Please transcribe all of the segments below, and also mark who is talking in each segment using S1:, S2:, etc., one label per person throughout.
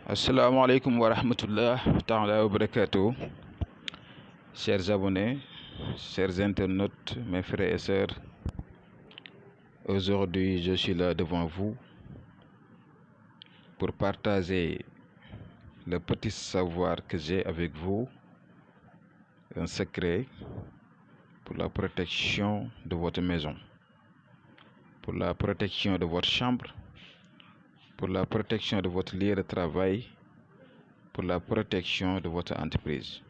S1: Assalamu alaikum wa rahmatullah ta'ala wa barakatuh. Chers abonnés, chers internautes, mes frères et sœurs, aujourd'hui je suis là devant vous pour partager le petit savoir que j'ai avec vous, un secret pour la protection de votre maison, pour la protection de votre chambre, pour la protection de votre lieu de travail, pour la protection de votre entreprise.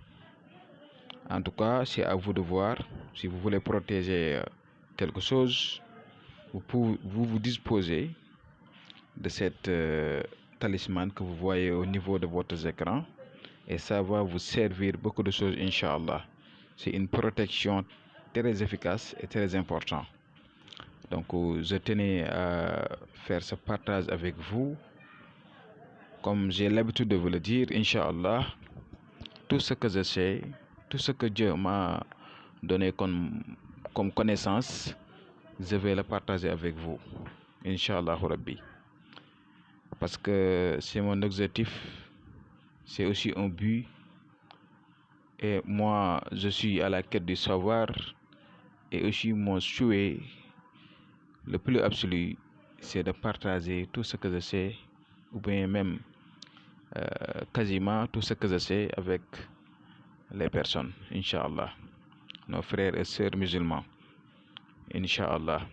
S1: En tout cas, c'est à vous de voir. Si vous voulez protéger quelque chose, vous disposez de cette talisman que vous voyez au niveau de votre écran et ça va vous servir beaucoup de choses, Inch'Allah. C'est une protection très efficace et très importante. Donc, je tenais à faire ce partage avec vous. Comme j'ai l'habitude de vous le dire, Inch'Allah, tout ce que je sais, tout ce que Dieu m'a donné comme connaissance, je vais le partager avec vous, Inch'Allah Rabbi. Parce que c'est mon objectif, c'est aussi un but. Et moi, je suis à la quête du savoir. Et aussi mon souhait, le plus absolu, c'est de partager tout ce que je sais, ou bien même quasiment tout ce que je sais avec les personnes, Inch'Allah, nos frères et sœurs musulmans, Inch'Allah.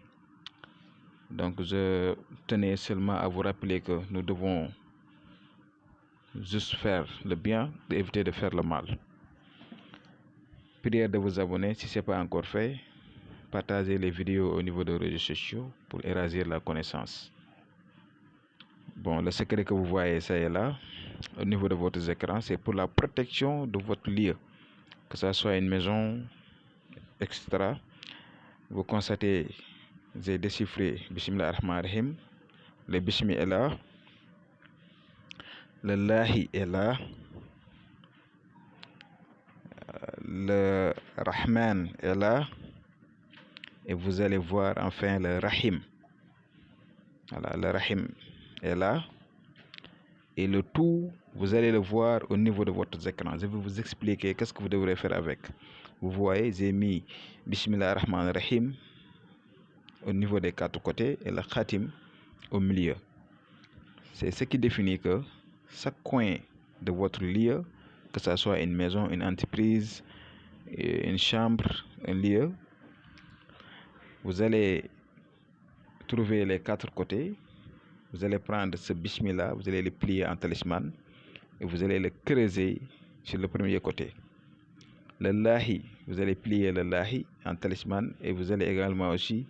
S1: Donc je tenais seulement à vous rappeler que nous devons juste faire le bien et éviter de faire le mal. Prière de vous abonner si ce n'est pas encore fait. Partagez les vidéos au niveau des réseaux sociaux pour élargir la connaissance. Bon, le secret que vous voyez, ça est là, au niveau de votre écran, c'est pour la protection de votre lieu, que ce soit une maison, etc. Vous constatez, j'ai déchiffré Bismillah ar-Rahman ar-Rahim. Le Bismi est là, le Lahi est là, le Rahman est là, et vous allez voir enfin le Rahim. Voilà, le Rahim est là, et le tout, vous allez le voir au niveau de votre écran. Je vais vous expliquer qu'est-ce que vous devrez faire avec. Vous voyez, j'ai mis Bismillah ar-Rahman ar-Rahim au niveau des quatre côtés et le Khatim au milieu. C'est ce qui définit que chaque coin de votre lieu, que ce soit une maison, une entreprise, une chambre, un lieu, vous allez trouver les quatre côtés. Vous allez prendre ce Bismillah, vous allez le plier en talisman et vous allez le creuser sur le premier côté. Le Lahi, vous allez plier le Lahi en talisman et vous allez également aussi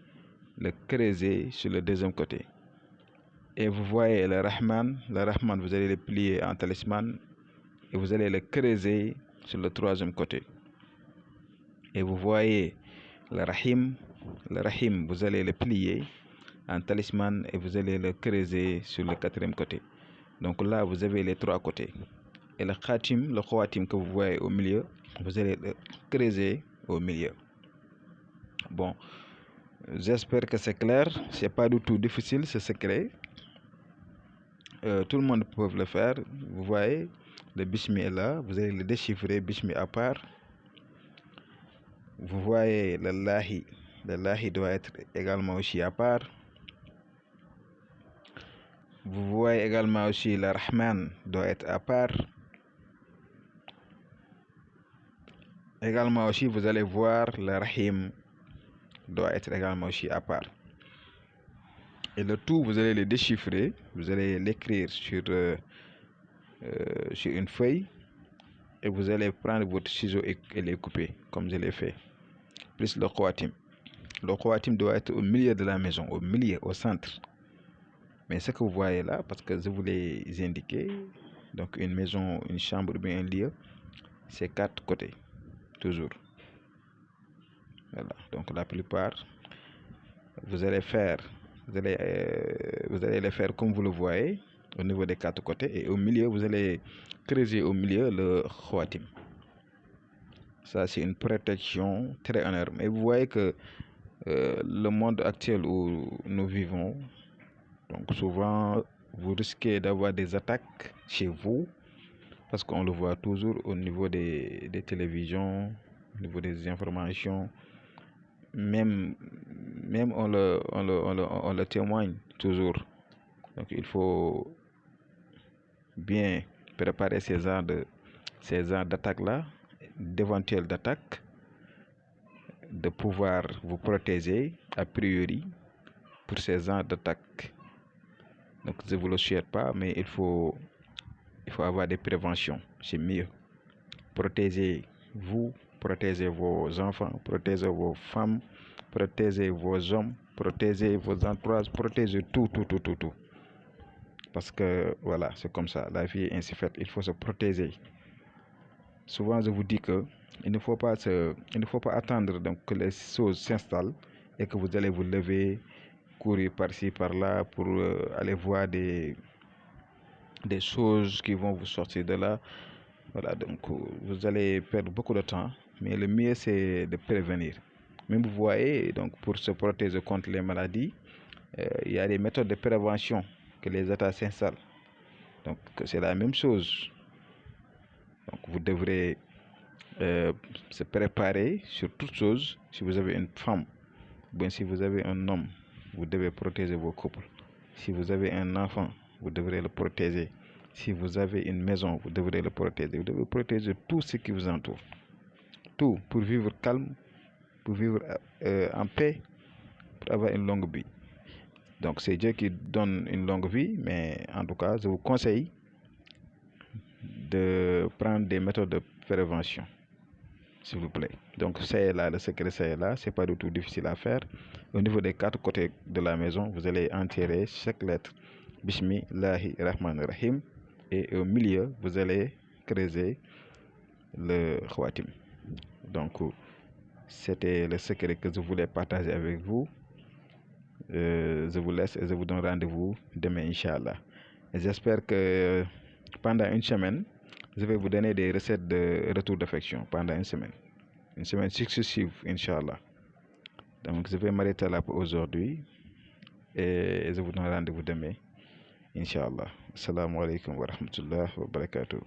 S1: le creuser sur le deuxième côté. Et vous voyez le Rahman, vous allez le plier en talisman et vous allez le creuser sur le troisième côté. Et vous voyez le Rahim, vous allez le plier en talisman et vous allez le creuser sur le quatrième côté. Donc là, vous avez les trois côtés. Et le Khatim que vous voyez au milieu, vous allez le creuser au milieu. Bon, j'espère que c'est clair. C'est pas du tout difficile ce secret. Tout le monde peut le faire. Vous voyez, le Bismi est là. Vous allez le déchiffrer, Bismi à part. Vous voyez le Lahi doit être également aussi à part. Vous voyez également aussi le Rahman doit être à part. Également aussi, vous allez voir le Rahim doit être également aussi à part. Et le tout, vous allez le déchiffrer, vous allez l'écrire sur une feuille et vous allez prendre votre ciseau et les couper comme je l'ai fait. Plus le Khatim. Le Khatim doit être au milieu de la maison, au milieu, au centre. Mais ce que vous voyez là, parce que je vous l'ai indiqué, donc une maison, une chambre, bien un lieu, c'est quatre côtés, toujours. Voilà, donc la plupart, vous allez le faire comme vous le voyez, au niveau des quatre côtés, et au milieu, vous allez creuser au milieu le Khatim. Ça, c'est une protection très énorme. Et vous voyez que le monde actuel où nous vivons, donc souvent vous risquez d'avoir des attaques chez vous, parce qu'on le voit toujours au niveau des télévisions, au niveau des informations, même on le témoigne toujours. Donc il faut bien préparer ces genres d'attaques-là, d'éventuelles attaques, de pouvoir vous protéger a priori pour ces genres d'attaques. Donc je ne vous le souhaite pas, mais il faut avoir des préventions, c'est mieux. Protégez-vous, protégez vos enfants, protégez vos femmes, protégez vos hommes, protégez vos entourages, protégez tout. Parce que voilà, c'est comme ça, la vie est ainsi faite, il faut se protéger. Souvent, je vous dis que il ne faut pas attendre donc que les choses s'installent et que vous allez vous lever, courir par-ci, par-là pour aller voir des choses qui vont vous sortir de là. Voilà, donc vous allez perdre beaucoup de temps, mais le mieux c'est de prévenir. Même vous voyez, donc pour se protéger contre les maladies, il y a des méthodes de prévention que les États s'installent. Donc c'est la même chose. Donc vous devrez se préparer sur toutes choses. Si vous avez une femme, bien si vous avez un homme, vous devez protéger vos couples. Si vous avez un enfant, vous devrez le protéger. Si vous avez une maison, vous devrez le protéger. Vous devez protéger tout ce qui vous entoure. Tout pour vivre calme, pour vivre en paix, pour avoir une longue vie. Donc c'est Dieu qui donne une longue vie, mais en tout cas, je vous conseille de prendre des méthodes de prévention, s'il vous plaît. Donc c'est là, le secret c'est là, c'est pas du tout difficile à faire. Au niveau des 4 côtés de la maison, vous allez enterrer chaque lettre Bismillahi Rahman Rahim, et au milieu, vous allez creuser le Khawatim. Donc c'était le secret que je voulais partager avec vous. Je vous laisse et je vous donne rendez-vous demain, Inch'Allah. J'espère que pendant une semaine, je vais vous donner des recettes de retour d'affection pendant une semaine successive, Inch'Allah. Donc je vais m'arrêter là pour aujourd'hui et je vous donne rendez-vous demain, Inch'Allah. Assalamu alaikum wa rahmatullah wa barakatuh.